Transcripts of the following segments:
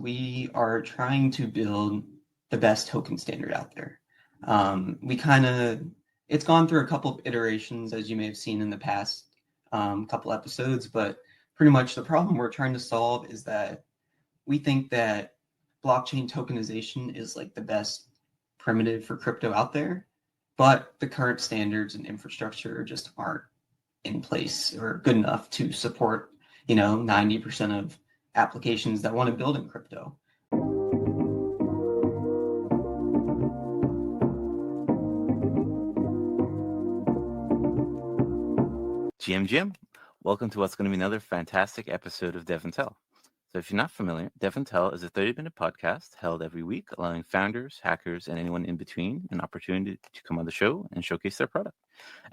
We are trying to build the best token standard out there. It's gone through a couple of iterations, as you may have seen in the past couple episodes, but pretty much the problem we're trying to solve is that we think that blockchain tokenization is like the best primitive for crypto out there, but the current standards and infrastructure just aren't in place or good enough to support, 90% of applications that want to build in crypto. GM, welcome to what's going to be another fantastic episode of DevNTell. So if you're not familiar, DevNTell is a 30-minute podcast held every week, allowing founders, hackers, and anyone in between an opportunity to come on the show and showcase their product.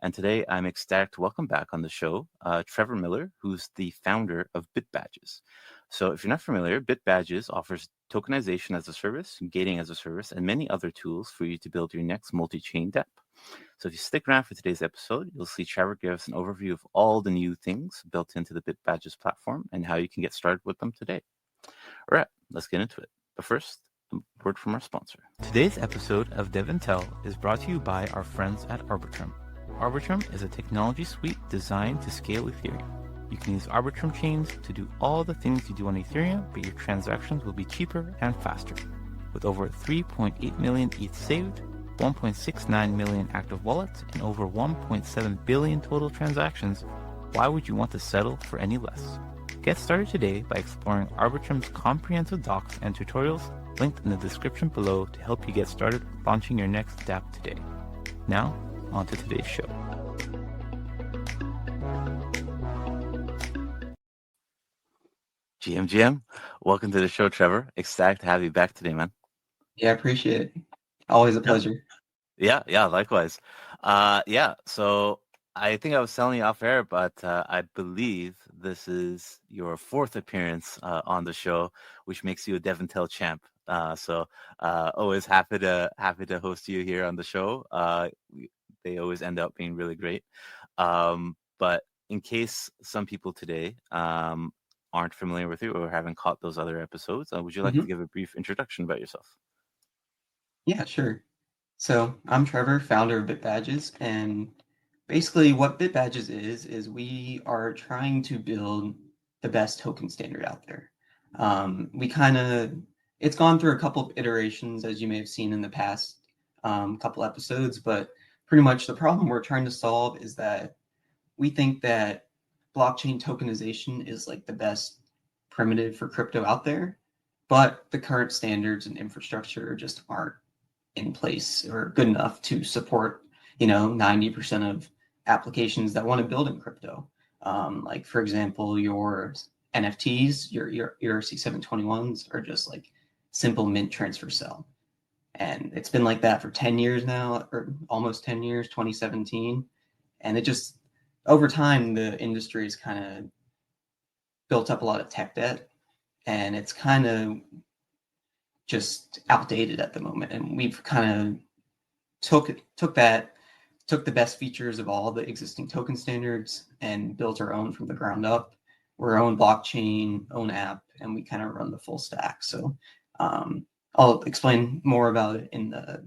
And today I'm ecstatic to welcome back on the show Trevor Miller, who's the founder of BitBadges. So if you're not familiar, BitBadges offers tokenization-as-a-service, gating as a service, and many other tools for you to build your next multi-chain dApp. So if you stick around for today's episode, you'll see Trevor give us an overview of all the new things built into the BitBadges platform and how you can get started with them today. All right, let's get into it. But first, a word from our sponsor. Today's episode of DevNTell is brought to you by our friends at Arbitrum. Arbitrum is a technology suite designed to scale Ethereum. You can use Arbitrum chains to do all the things you do on Ethereum, but your transactions will be cheaper and faster. With over 3.8 million ETH saved, 1.69 million active wallets, and over 1.7 billion total transactions, why would you want to settle for any less? Get started today by exploring Arbitrum's comprehensive docs and tutorials linked in the description below to help you get started launching your next dApp today. Now, on to today's show. GM, welcome to the show, Trevor. Ecstatic to have you back today, man. Yeah, I appreciate it. Always a pleasure. Yeah, likewise. So I think I was telling you off air, but I believe this is your fourth appearance on the show, which makes you a DevNTell champ. So always happy to host you here on the show. They always end up being really great. But in case some people today aren't familiar with you or haven't caught those other episodes, would you like to give a brief introduction about yourself? Yeah, sure. So I'm Trevor, founder of BitBadges, and basically what BitBadges is we are trying to build the best token standard out there. It's gone through a couple of iterations, as you may have seen in the past couple episodes, but pretty much the problem we're trying to solve is that we think that blockchain tokenization is like the best primitive for crypto out there, but the current standards and infrastructure just aren't in place or good enough to support 90% of applications that want to build in crypto. Like for example, your NFTs, your ERC-721s are just like simple mint transfer sell, and it's been like that for 10 years now, or almost 10 years, 2017, and it just over time the industry has kind of built up a lot of tech debt, and it's kind of just outdated at the moment. And we've kind of took the best features of all the existing token standards and built our own from the ground up. We're our own blockchain, own app, and we kind of run the full stack. So I'll explain more about it in the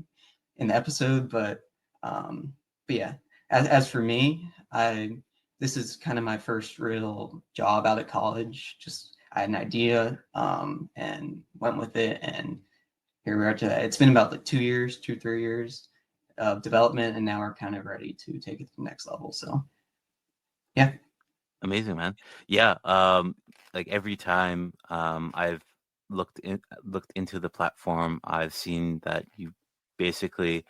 episode, but yeah, as for me, this is kind of my first real job out of college. Just I had an idea and went with it, and here we are today. It's been about like 3 years of development, and now we're kind of ready to take it to the next level. So yeah. Amazing, man. Yeah. Like every time I've looked into the platform, I've seen that you basically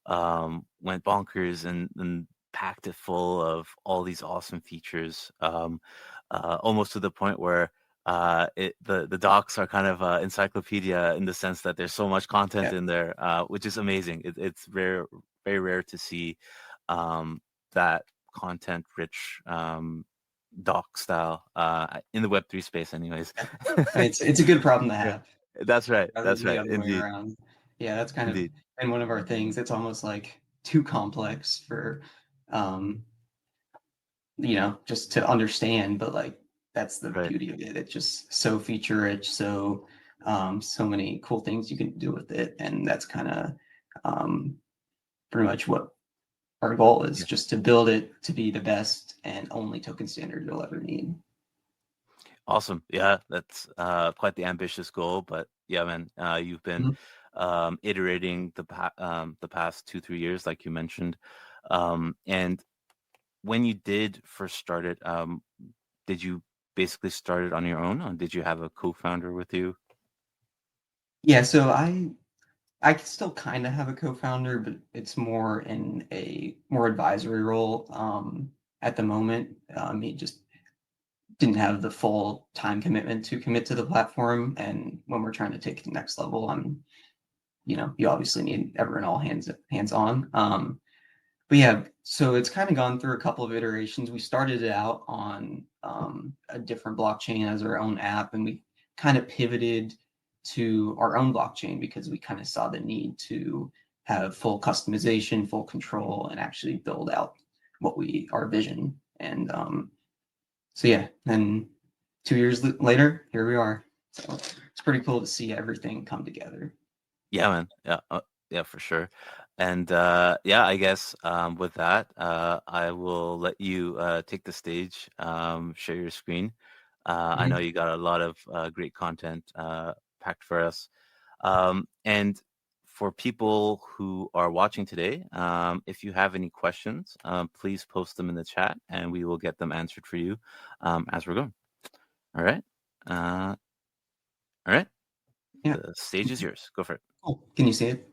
went bonkers and packed it full of all these awesome features, almost to the point where the docs are kind of encyclopedia in the sense that there's so much content in there, which is amazing. It's very rare to see that content-rich doc style in the Web3 space, anyways. It's a good problem to have. That's right. That's right. Other way around. Yeah, that's kind of been one of our things. It's almost like too complex for just to understand, but like that's the beauty of it. It's just so feature rich, so So many cool things you can do with it, and that's kind of pretty much what our goal is, just to build it to be the best and only token standard you'll ever need. Awesome. Yeah, that's quite the ambitious goal, but yeah, man, you've been iterating the past 2-3 years, like you mentioned. And when you did first start it, did you basically start it on your own, or did you have a co-founder with you? Yeah, so I still kind of have a co-founder, but it's more in a more advisory role at the moment. He just didn't have the full time commitment to commit to the platform, and when we're trying to take it to the next level, you obviously need everyone all hands on. But yeah, so it's kind of gone through a couple of iterations. We started it out on a different blockchain as our own app, and we kind of pivoted to our own blockchain because we kind of saw the need to have full customization, full control, and actually build out our vision. And so yeah, then 2 years later, here we are. So it's pretty cool to see everything come together. Yeah, man. Yeah, yeah, for sure. And yeah, I guess with that, I will let you take the stage, share your screen. I know you got a lot of great content packed for us. And for people who are watching today, if you have any questions, please post them in the chat, and we will get them answered for you as we're going. All right. All right. Yeah. The stage is yours. Go for it. Cool. Can you see it?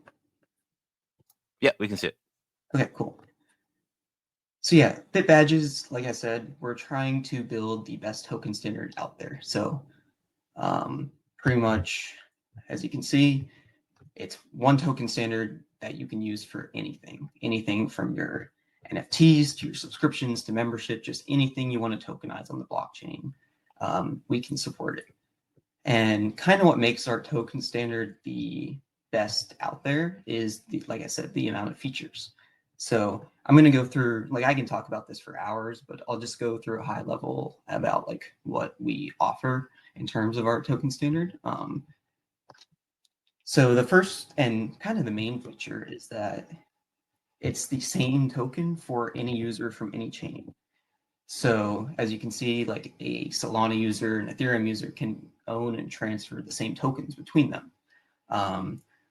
Yeah, we can see it. Okay, cool. So yeah, BitBadges, like I said, we're trying to build the best token standard out there. So pretty much, as you can see, it's one token standard that you can use for anything from your NFTs to your subscriptions to membership, just anything you want to tokenize on the blockchain. We can support it. And kind of what makes our token standard the best out there is, like I said, the amount of features. So I'm going to go through, like I can talk about this for hours, but I'll just go through a high level about like what we offer in terms of our token standard. So the first and kind of the main feature is that it's the same token for any user from any chain. So as you can see, like a Solana user and Ethereum user can own and transfer the same tokens between them.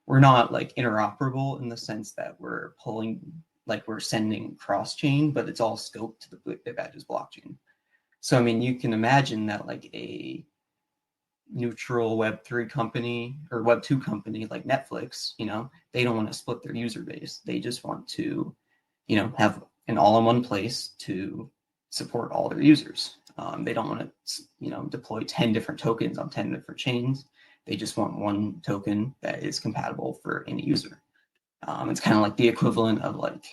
We're not like interoperable in the sense that we're sending cross-chain, but it's all scoped to the BitBadges blockchain. So I mean, you can imagine that like a neutral Web3 company or Web2 company like Netflix, they don't want to split their user base. They just want to, have an all-in-one place to support all their users. They don't want to, deploy 10 different tokens on 10 different chains. They just want one token that is compatible for any user. It's kind of like the equivalent of like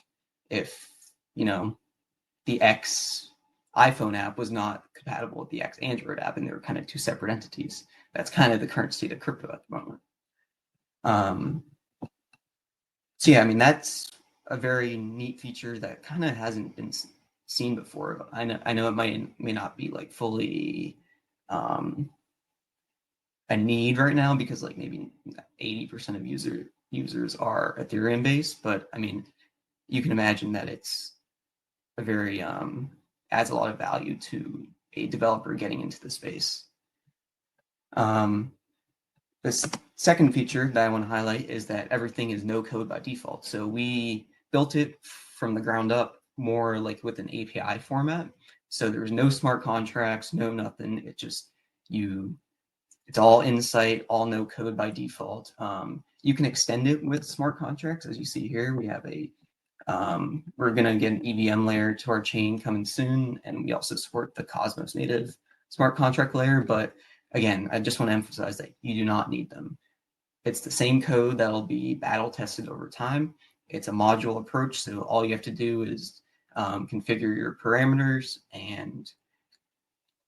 if, the X iPhone app was not compatible with the X Android app, and they were kind of two separate entities. That's kind of the current state of crypto at the moment. So yeah, I mean, that's a very neat feature that kind of hasn't been seen before. I know it may not be like fully a need right now because like maybe 80% of users are Ethereum based, but I mean, you can imagine that it's a very adds a lot of value to a developer getting into the space. This second feature that I want to highlight is that everything is no code by default. So we built it from the ground up more like with an API format. So there's no smart contracts, no nothing. It's all Insight, all no code by default. You can extend it with smart contracts. As you see here, we have we're going to get an EVM layer to our chain coming soon. And we also support the Cosmos native smart contract layer. But again, I just want to emphasize that you do not need them. It's the same code that'll be battle tested over time. It's a module approach. So all you have to do is configure your parameters and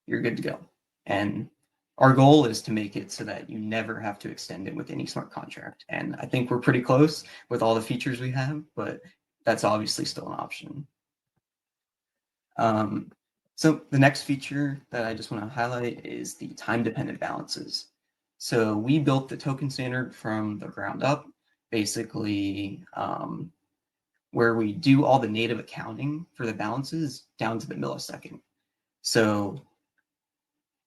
you're good to go. And our goal is to make it so that you never have to extend it with any smart contract. And I think we're pretty close with all the features we have, but that's obviously still an option. So the next feature that I just want to highlight is the time-dependent balances. So we built the token standard from the ground up, basically where we do all the native accounting for the balances down to the millisecond. So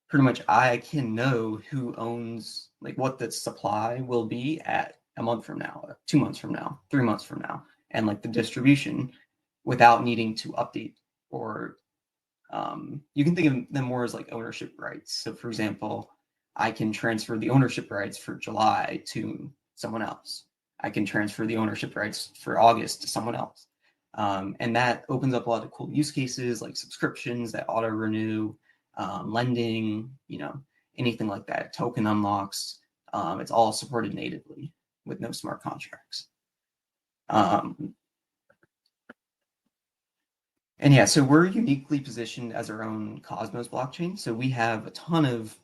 pretty much I can know who owns, like what the supply will be at a month from now, 2 months from now, 3 months from now, and like the distribution without needing to update or you can think of them more as like ownership rights. So for example, I can transfer the ownership rights for July to someone else. I can transfer the ownership rights for August to someone else. And that opens up a lot of cool use cases like subscriptions that auto renew, lending, anything like that, token unlocks. It's all supported natively with no smart contracts. And yeah, so we're uniquely positioned as our own Cosmos blockchain. So we have a ton of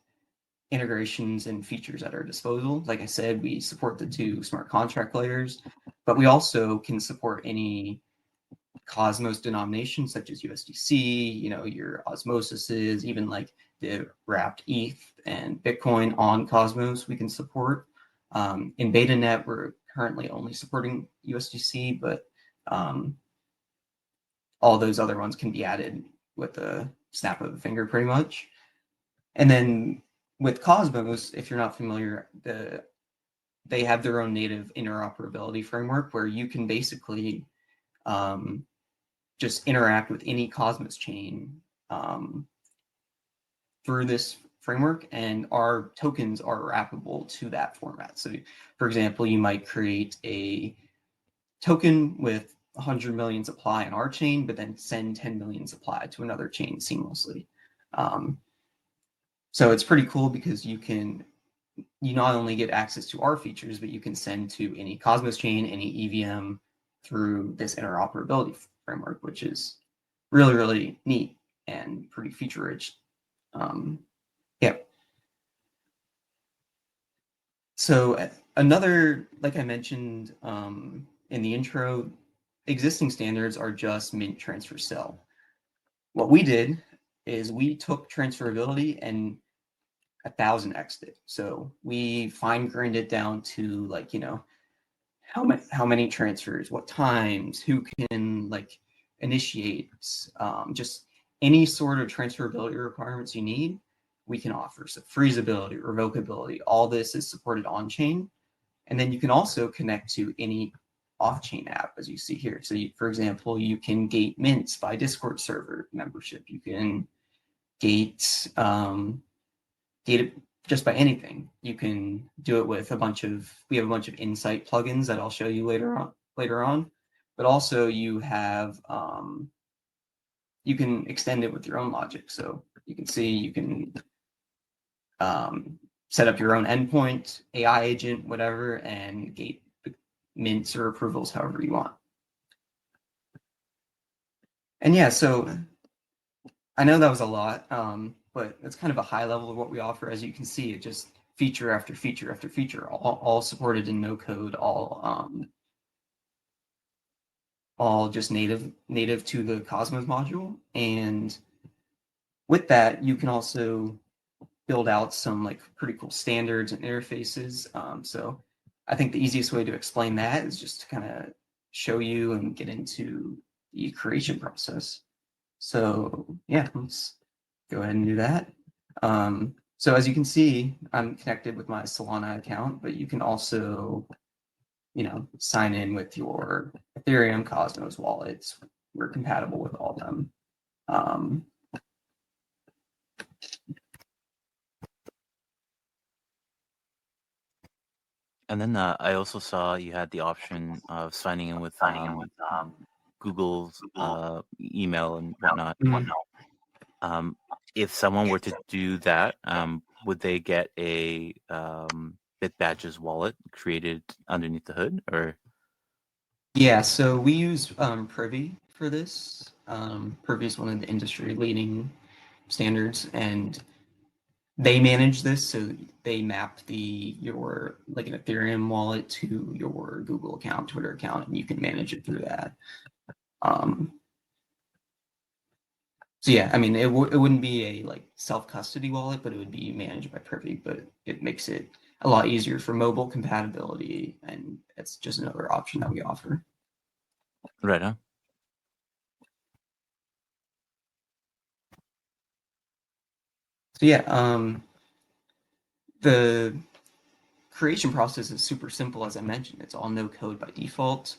integrations and features at our disposal. Like I said, we support the 2 smart contract layers, but we also can support any Cosmos denomination such as USDC, your osmosises, even like the wrapped ETH and Bitcoin on Cosmos we can support. In BetaNet, we're currently only supporting USDC, but all those other ones can be added with a snap of a finger pretty much. And then with Cosmos, if you're not familiar, they have their own native interoperability framework where you can basically just interact with any Cosmos chain through this framework, and our tokens are wrappable to that format. So for example, you might create a token with 100 million supply on our chain, but then send 10 million supply to another chain seamlessly. So it's pretty cool because you not only get access to our features, but you can send to any Cosmos chain, any EVM through this interoperability framework, which is really, really neat and pretty feature rich. Yeah. So another, like I mentioned in the intro, existing standards are just mint transfer sell. What we did is we took transferability and 1,000x'd it. So we fine-grained it down to like, how many transfers, what times, who can like initiate, just any sort of transferability requirements you need, we can offer. So freezability, revocability, all this is supported on-chain. And then you can also connect to any off-chain app, as you see here. So for example, you can gate mints by Discord server membership. You can gate it just by anything. You can do it with we have a bunch of insight plugins that I'll show you later on, but also you have, you can extend it with your own logic. So you can see, you can set up your own endpoint, AI agent, whatever, and gate mints or approvals however you want. And yeah, so I know that was a lot, but it's kind of a high level of what we offer. As you can see, it just feature after feature after feature, all supported in no code, all just native to the Cosmos module. And with that, you can also build out some like pretty cool standards and interfaces. So I think the easiest way to explain that is just to kind of show you and get into the creation process. So yeah, let's go ahead and do that. So as you can see, I'm connected with my Solana account, but you can also, sign in with your Ethereum, Cosmos wallets. We're compatible with all of them. And then I also saw you had the option of signing in with Google's email and whatnot. If someone were to do that, would they get a BitBadges wallet created underneath the hood, or? Yeah, so we use Privy for this. Privy is one of the industry leading standards, and they manage this. So they map your like an Ethereum wallet to your Google account, Twitter account, and you can manage it through that. So yeah, I mean, it wouldn't be a like self-custody wallet, but it would be managed by Privy, but it makes it a lot easier for mobile compatibility, and it's just another option that we offer. Right on. So yeah, the creation process is super simple, as I mentioned. It's all no code by default.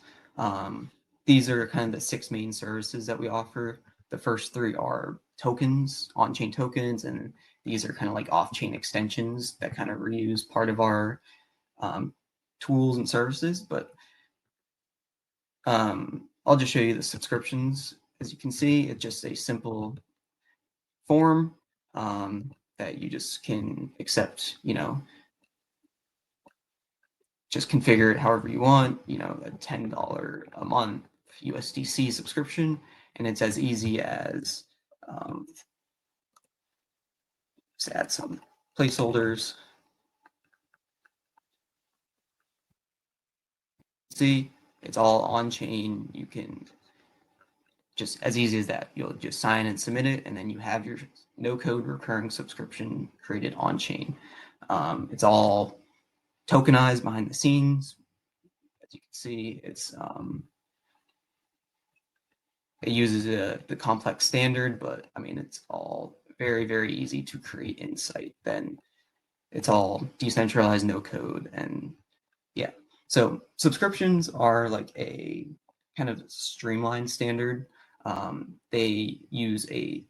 These are kind of the 6 main services that we offer. The first 3 are tokens, on-chain tokens, and these are kind of like off-chain extensions that kind of reuse part of our tools and services. But I'll just show you the subscriptions. As you can see, it's just a simple form that you just can accept, just configure it however you want, a $10 a month USDC subscription. And it's as easy as just add some placeholders. See, it's all on chain. You can just as easy as that. You'll just sign and submit it, and then you have your no code recurring subscription created on chain. It's all tokenized behind the scenes. As you can see, it uses the complex standard, but I mean, it's all very, very easy to create insight. Then it's all decentralized, no code. And yeah, so subscriptions are like a kind of streamlined standard. They use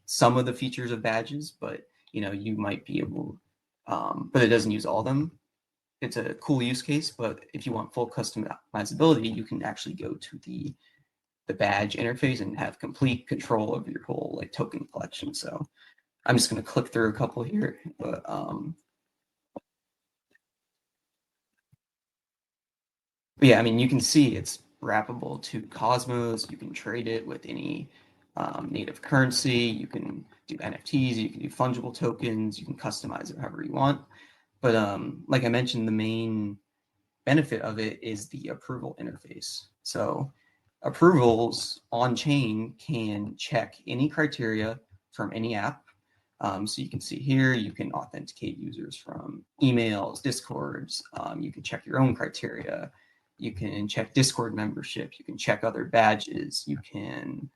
some of the features of badges, but you might be able, but it doesn't use all of them. It's a cool use case, but if you want full customizability, you can actually go to the badge interface and have complete control of your whole like token collection. So I'm just going to click through a couple here, but yeah, I mean, you can see it's wrappable to Cosmos. You can trade it with any native currency. You can do NFTs. You can do fungible tokens. You can customize it however you want. But like I mentioned, the main benefit of it is the approval interface. So approvals on chain can check any criteria from any app. So you can see here, you can authenticate users from emails, Discords. You can check your own criteria. You can check Discord membership. You can check other badges. You can,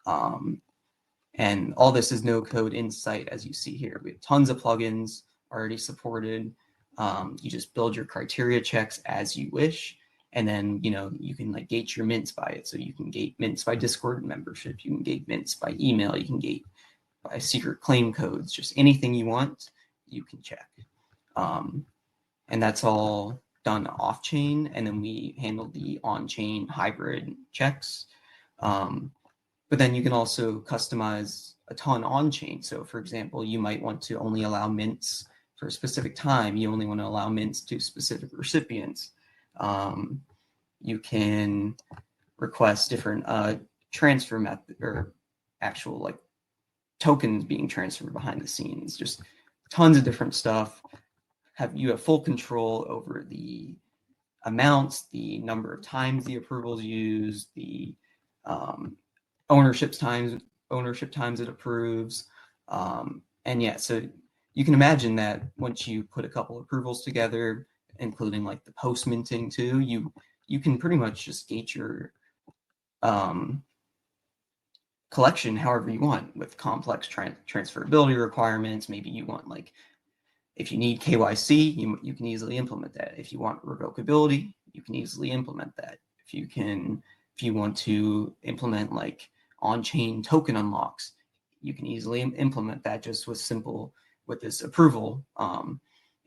and all this is no code insight, as you see here. We have tons of plugins already supported. You just build your criteria checks as you wish. And then, you can like gate your mints by it. So you can gate mints by Discord membership. You can gate mints by email. You can gate by secret claim codes. Just anything you want, you can check. And that's all done off chain. And then we handle the on chain hybrid checks. But then you can also customize a ton on chain. So for example, you might want to only allow mints for a specific time. You only want to allow mints to specific recipients. You can request different transfer method or actual like tokens being transferred behind the scenes. Just tons of different stuff. You have full control over the amounts, the number of times the approvals used, the ownership times it approves. And yeah, so you can imagine that once you put a couple approvals together, including like the post minting too, you can pretty much just gate your collection however you want with complex transferability requirements. Maybe you want like, if you need KYC, you can easily implement that. If you want revocability, you can easily implement that. If you want to implement like on-chain token unlocks, you can easily implement that just with this approval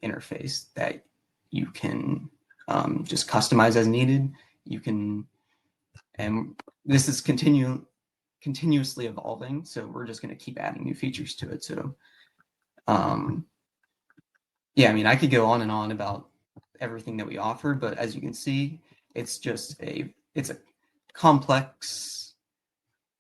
interface that you can just customize as needed. And this is continuously evolving, so we're just going to keep adding new features to it. So yeah, I mean, I could go on and on about everything that we offer, but as you can see, it's a complex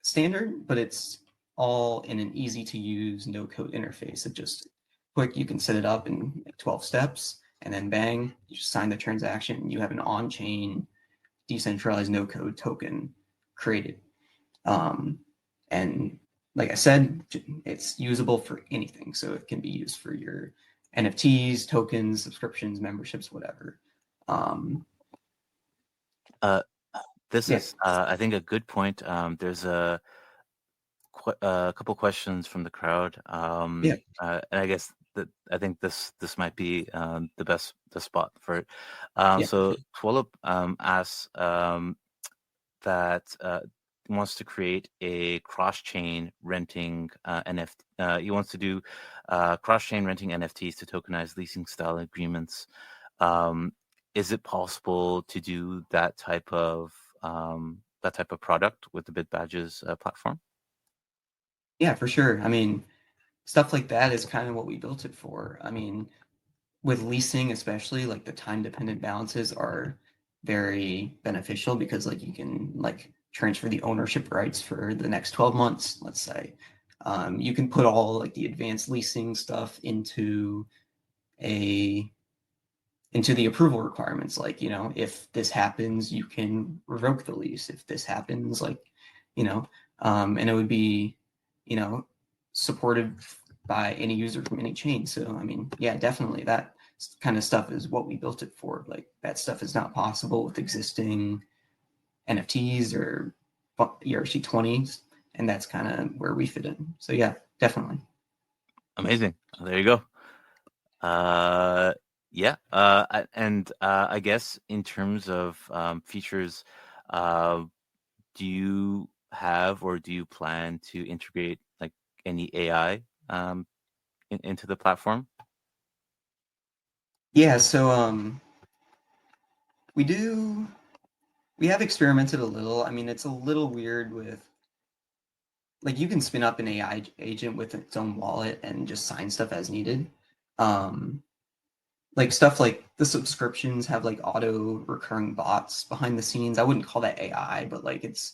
standard, but it's all in an easy to use no code interface. It just quick, you can set it up in 12 steps, and then bang, you just sign the transaction, and you have an on-chain decentralized no code token created. And like I said, it's usable for anything. So it can be used for your NFTs, tokens, subscriptions, memberships, whatever. This Yeah, is, I think, a good point. There's a couple questions from the crowd, yeah, and I guess that I think this might be the spot for it. yeah. So Twilip asks that wants to create a cross-chain renting NFT. He wants to do cross-chain renting NFTs to tokenize leasing style agreements. Um, is it possible to do that type of product with the BitBadges platform? Yeah, for sure. I mean, stuff like that is kind of what we built it for. I mean, with leasing, especially, like the time dependent balances are very beneficial because like you can like transfer the ownership rights for the next 12 months, let's say. You can put all like the advanced leasing stuff a into the approval requirements. Like, if this happens, you can revoke the lease. If this happens, like, and it would be, supported by any user from any chain. So, I mean, yeah, definitely that kind of stuff is what we built it for. Like, that stuff is not possible with existing NFTs or ERC20s. And that's kind of where we fit in. So, yeah, definitely. Amazing. There you go. Yeah. And I guess in terms of features, do you have or do you plan to integrate like any AI into the platform? Yeah, so we do we have experimented a little. I mean, it's a little weird with like you can spin up an AI agent with its own wallet and just sign stuff as needed. Um, like stuff like the subscriptions have like auto recurring bots behind the scenes. I wouldn't call that AI, but like it's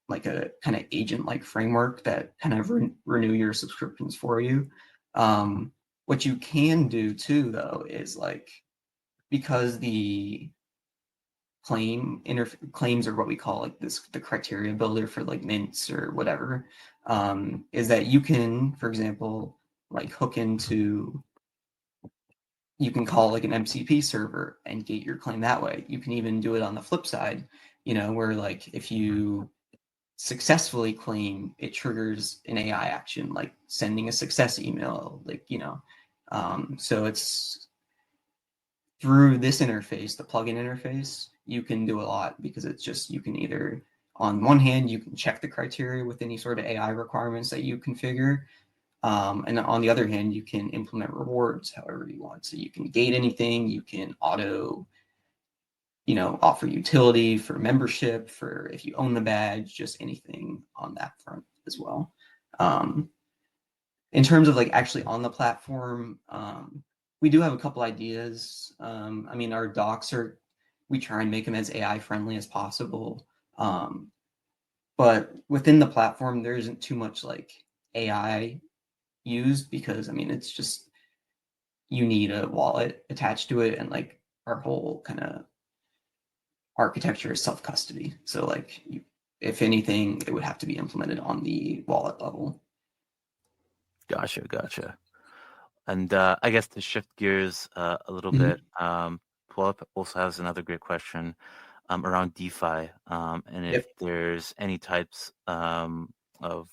like a kind of agent like framework that kind of renew your subscriptions for you. What you can do too, though, is like because the claims are what we call like the criteria builder for like mints or whatever, is that you can, for example, like hook into you can call like an MCP server and gate your claim that way. You can even do it on the flip side, where like if you successfully claim, it triggers an AI action like sending a success email, like so it's through this interface, the plugin interface, you can do a lot because it's just you can either on one hand you can check the criteria with any sort of AI requirements that you configure, and on the other hand you can implement rewards however you want. So you can gate anything, you can auto, offer utility for membership, for if you own the badge, just anything on that front as well. Um, in terms of like actually on the platform, we do have a couple ideas. I mean, our docs we try and make them as AI friendly as possible. But within the platform, there isn't too much like AI used because I mean, it's just you need a wallet attached to it, and like our whole kind of architecture is self custody. So like, if anything, it would have to be implemented on the wallet level. Gotcha. And I guess to shift gears a little Mhm. bit, Pull-Up also has another great question around DeFi, and if Yep. there's any types of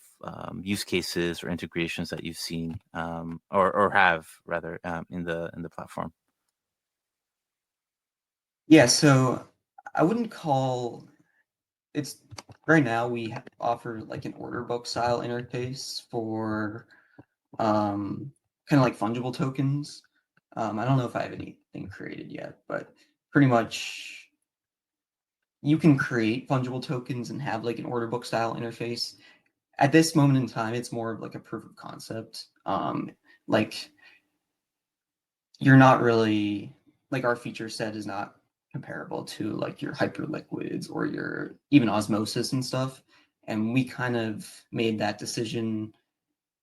use cases or integrations that you've seen or have rather in the platform. Yeah, so I wouldn't call it's right now we offer like an order book style interface for kind of like fungible tokens. I don't know if I have anything created yet, but pretty much you can create fungible tokens and have like an order book style interface. At this moment in time, it's more of like a proof of concept. Like you're not really like our feature set is not comparable to like your hyperliquids or your even osmosis and stuff. And we kind of made that decision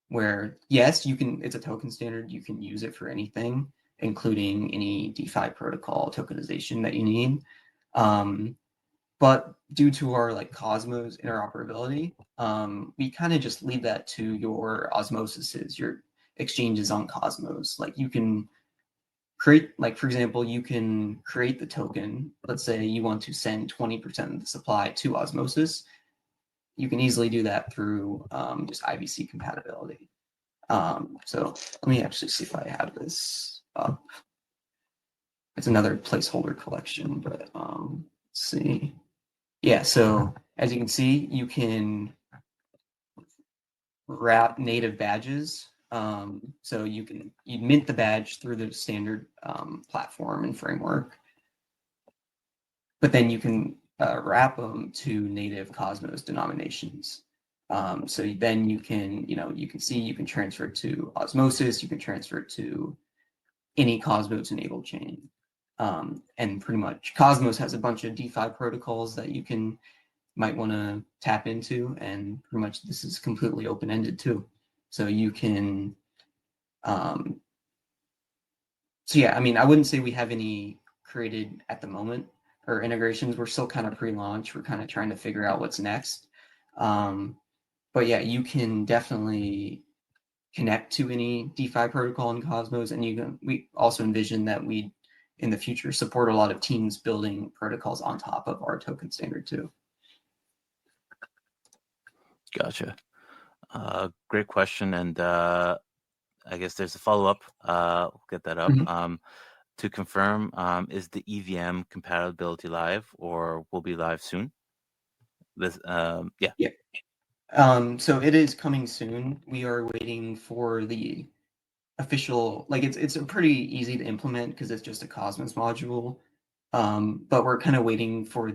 where yes, you can, it's a token standard, you can use it for anything, including any DeFi protocol tokenization that you need. Um, but due to our like Cosmos interoperability, we kind of just leave that to your osmosises, your exchanges on Cosmos. Like you can create, like for example, you can create the token. Let's say you want to send 20% of the supply to Osmosis. You can easily do that through just IBC compatibility. So let me actually see if I have this up. It's another placeholder collection, but let's see. Yeah, so as you can see, you can wrap native badges. So you mint the badge through the standard platform and framework, but then you can wrap them to native Cosmos denominations. So then you can transfer it to Osmosis, you can transfer it to any Cosmos enabled chain. And pretty much Cosmos has a bunch of DeFi protocols that you might want to tap into, and pretty much this is completely open-ended too. So you can, so yeah, I mean, I wouldn't say we have any created at the moment or integrations. We're still kind of pre-launch. We're kind of trying to figure out what's next. But yeah, you can definitely connect to any DeFi protocol in Cosmos, and we also envision that we in the future support a lot of teams building protocols on top of our token standard too. Gotcha. Great question, and I guess there's a follow-up. We'll get that up. Mm-hmm. To confirm, is the EVM compatibility live or will be live soon? This, yeah. So it is coming soon. We are waiting for the official, like it's pretty easy to implement because it's just a Cosmos module. But we're kind of waiting for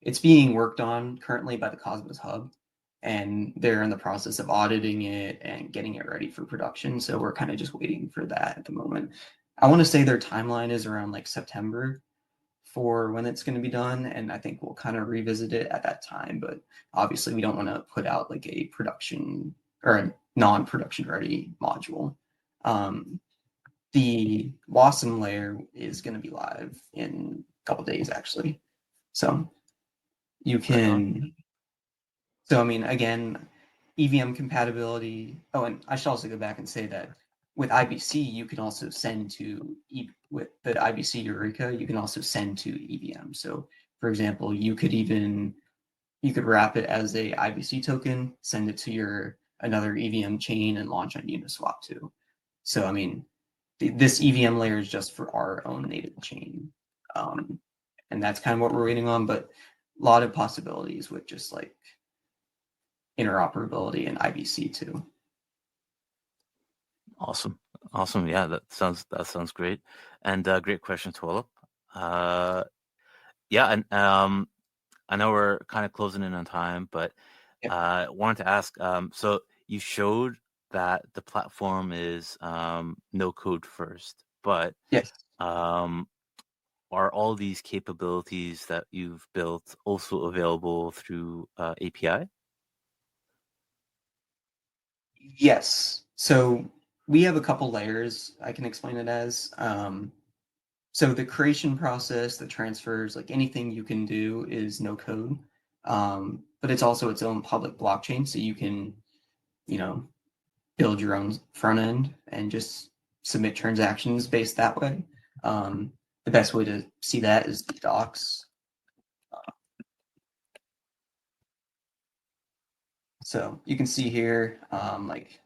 it's being worked on currently by the Cosmos Hub, and they're in the process of auditing it and getting it ready for production. So we're kind of just waiting for that at the moment. I want to say their timeline is around like September for when it's going to be done, and I think we'll kind of revisit it at that time. But obviously, we don't want to put out like a production or a non-production ready module. The Wasm layer is going to be live in a couple days, actually. So you can. So I mean, again, EVM compatibility. Oh, and I should also go back and say that with IBC, you can also send to with the IBC Eureka, you can also send to EVM. So, for example, you could wrap it as a IBC token, send it to another EVM chain, and launch on Uniswap too. So, I mean, this EVM layer is just for our own native chain, and that's kind of what we're waiting on. But a lot of possibilities with just like interoperability and IBC too. Awesome. Yeah, that sounds great, and great question, Twilip. Yeah, and I know we're kind of closing in on time, but I wanted to ask. So you showed that the platform is no code first, but yes, are all these capabilities that you've built also available through API? Yes. So we have a couple layers I can explain it as. So the creation process, the transfers, like anything you can do is no code. But it's also its own public blockchain. So you can, build your own front end and just submit transactions based that way. The best way to see that is the docs. So you can see here, like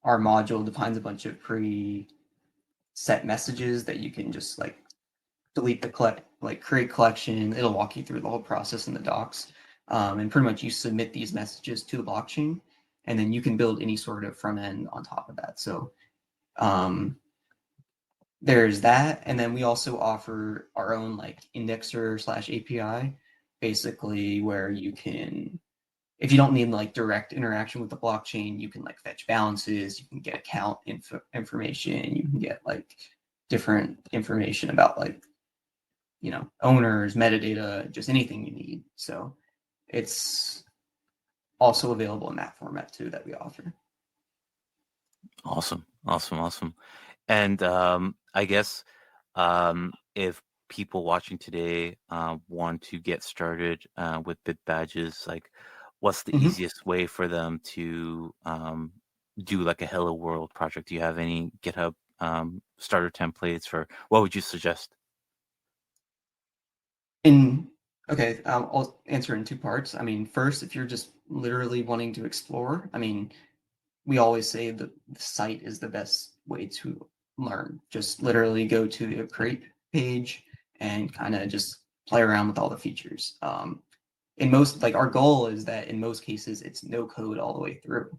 our module defines a bunch of pre-set messages that you can just like delete create collection. It'll walk you through the whole process in the docs. And pretty much you submit these messages to the blockchain, and then you can build any sort of front end on top of that. So there's that. And then we also offer our own like indexer / API, basically where you can, if you don't need like direct interaction with the blockchain, you can like fetch balances, you can get account information, you can get like different information about like, owners, metadata, just anything you need. So it's also available in that format too that we offer. Awesome. And I guess if people watching today want to get started with BitBadges, like what's the easiest way for them to do like a Hello World project? Do you have any GitHub starter templates, or what would you suggest? Okay, I'll answer in two parts. I mean, first, if you're just literally wanting to explore, I mean, we always say that the site is the best way to learn. Just literally go to the create page and kind of just play around with all the features. In most, like our goal is that in most cases, it's no code all the way through.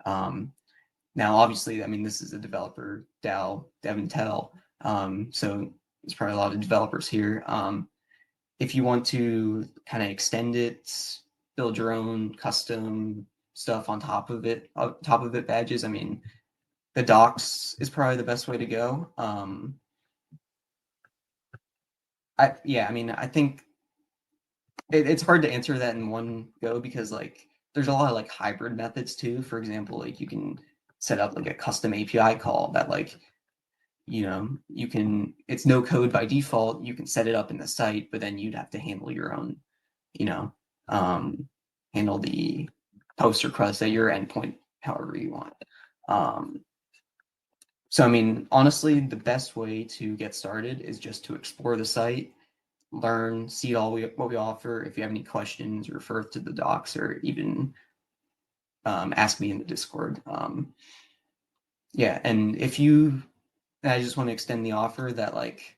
Now, obviously, I mean, this is a developer DAO, DevNTell, so there's probably a lot of developers here. If you want to kind of extend it, build your own custom stuff on top of it, badges. I mean, the docs is probably the best way to go. I mean, I think it's hard to answer that in one go because like there's a lot of like hybrid methods too. For example, like you can set up like a custom API call that like you can, it's no code by default. You can set it up in the site, but then you'd have to handle your own, you know, handle the post request at your endpoint however you want. So, I mean, honestly, the best way to get started is just to explore the site, learn, see what we offer. If you have any questions, refer to the docs or even ask me in the Discord. Yeah, and I just want to extend the offer that like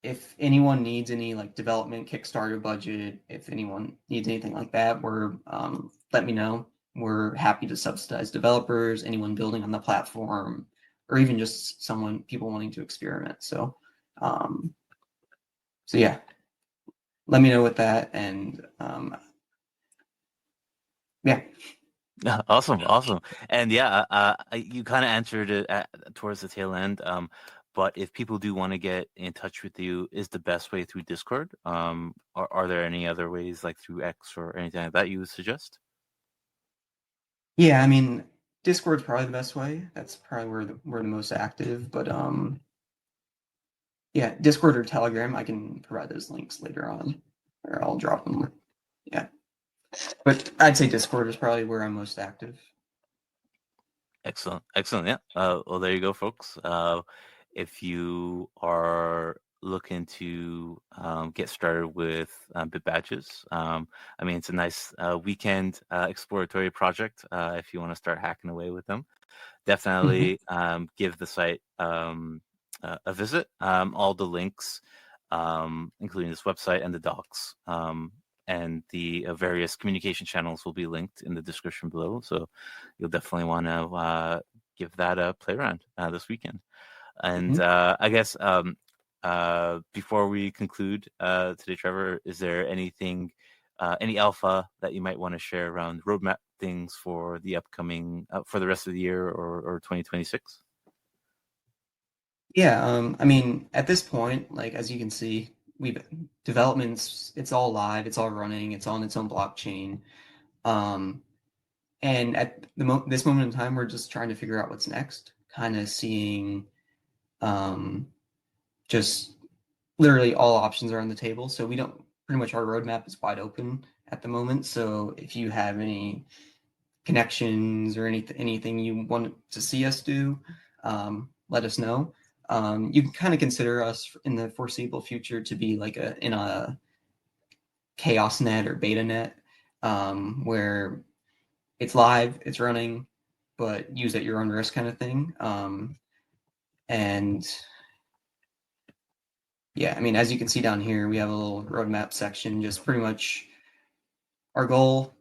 if anyone needs any like development Kickstarter budget, if anyone needs anything like that, let me know. We're happy to subsidize developers, anyone building on the platform, or even just people wanting to experiment. So yeah, let me know with that, and yeah. Awesome. And yeah, you kind of answered it towards the tail end. But if people do want to get in touch with you, is the best way through Discord? Are there any other ways like through X or anything like that you would suggest? Yeah, I mean, Discord's probably the best way. That's probably where we're the most active. But yeah, Discord or Telegram, I can provide those links later on, or I'll drop them. Yeah, but I'd say Discord is probably where I'm most active. Excellent. Yeah. Well, there you go, folks. If you are looking to get started with BitBadges, I mean, it's a nice weekend exploratory project if you want to start hacking away with them. Definitely give the site a visit. All the links, including this website and the docs, and the various communication channels will be linked in the description below. So you'll definitely want to give that a play around this weekend. And I guess before we conclude today, Trevor, is there anything, any alpha that you might want to share around roadmap things for the upcoming, for the rest of the year or 2026? Yeah, I mean, at this point, like as you can see, it's all live, it's all running, it's on its own blockchain. And at this moment in time, we're just trying to figure out what's next, kind of seeing just literally all options are on the table. So we don't pretty much our roadmap is wide open at the moment. So if you have any connections or anything you want to see us do, let us know. You can kind of consider us in the foreseeable future to be like in a chaos net or beta net, where it's live, it's running, but use at your own risk kind of thing. And yeah, I mean, as you can see down here, we have a little roadmap section. Just pretty much our goal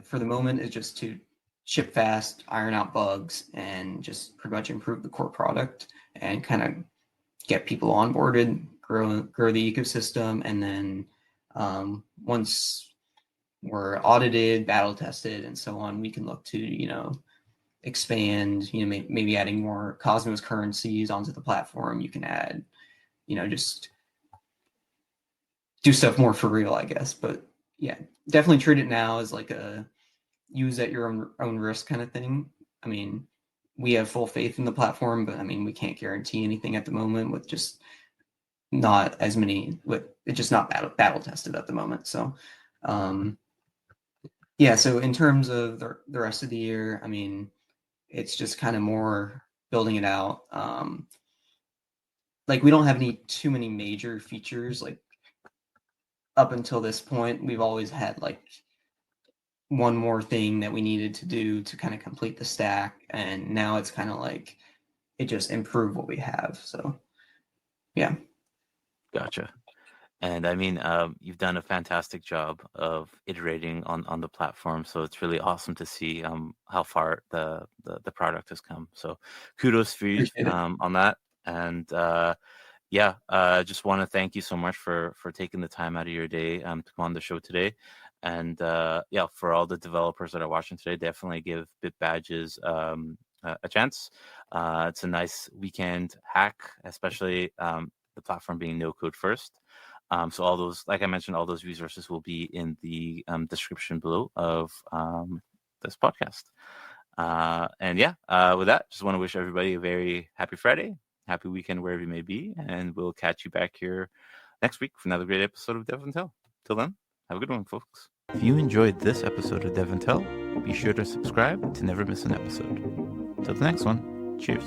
for the moment is just to ship fast, iron out bugs, and just pretty much improve the core product and kind of get people onboarded, grow the ecosystem, and then once we're audited, battle tested, and so on, we can look to expand. Maybe adding more Cosmos currencies onto the platform. You can add, just do stuff more for real, I guess. But yeah, definitely treat it now as like a use at your own risk kind of thing. I mean, we have full faith in the platform, but I mean, we can't guarantee anything at the moment with just not as many. It's just not battle tested at the moment. So, yeah. So in terms of the rest of the year, I mean, it's just kind of more building it out. Like we don't have too many major features. Like up until this point, we've always had like one more thing that we needed to do to kind of complete the stack, and now it's kind of like it just improved what we have. So yeah. Gotcha. And I mean, you've done a fantastic job of iterating on the platform. So it's really awesome to see how far the product has come. So kudos for you Appreciate it. on that. And yeah, just want to thank you so much for taking the time out of your day to come on the show today. And yeah, for all the developers that are watching today, definitely give BitBadges a chance. It's a nice weekend hack, especially the platform being no code first. So all those, like I mentioned, all those resources will be in the description below of this podcast. And yeah, with that, just want to wish everybody a very happy Friday, happy weekend wherever you may be, and we'll catch you back here next week for another great episode of DevNTell. Till then, have a good one, folks. If you enjoyed this episode of DevNTell, be sure to subscribe to never miss an episode. Till the next one, cheers.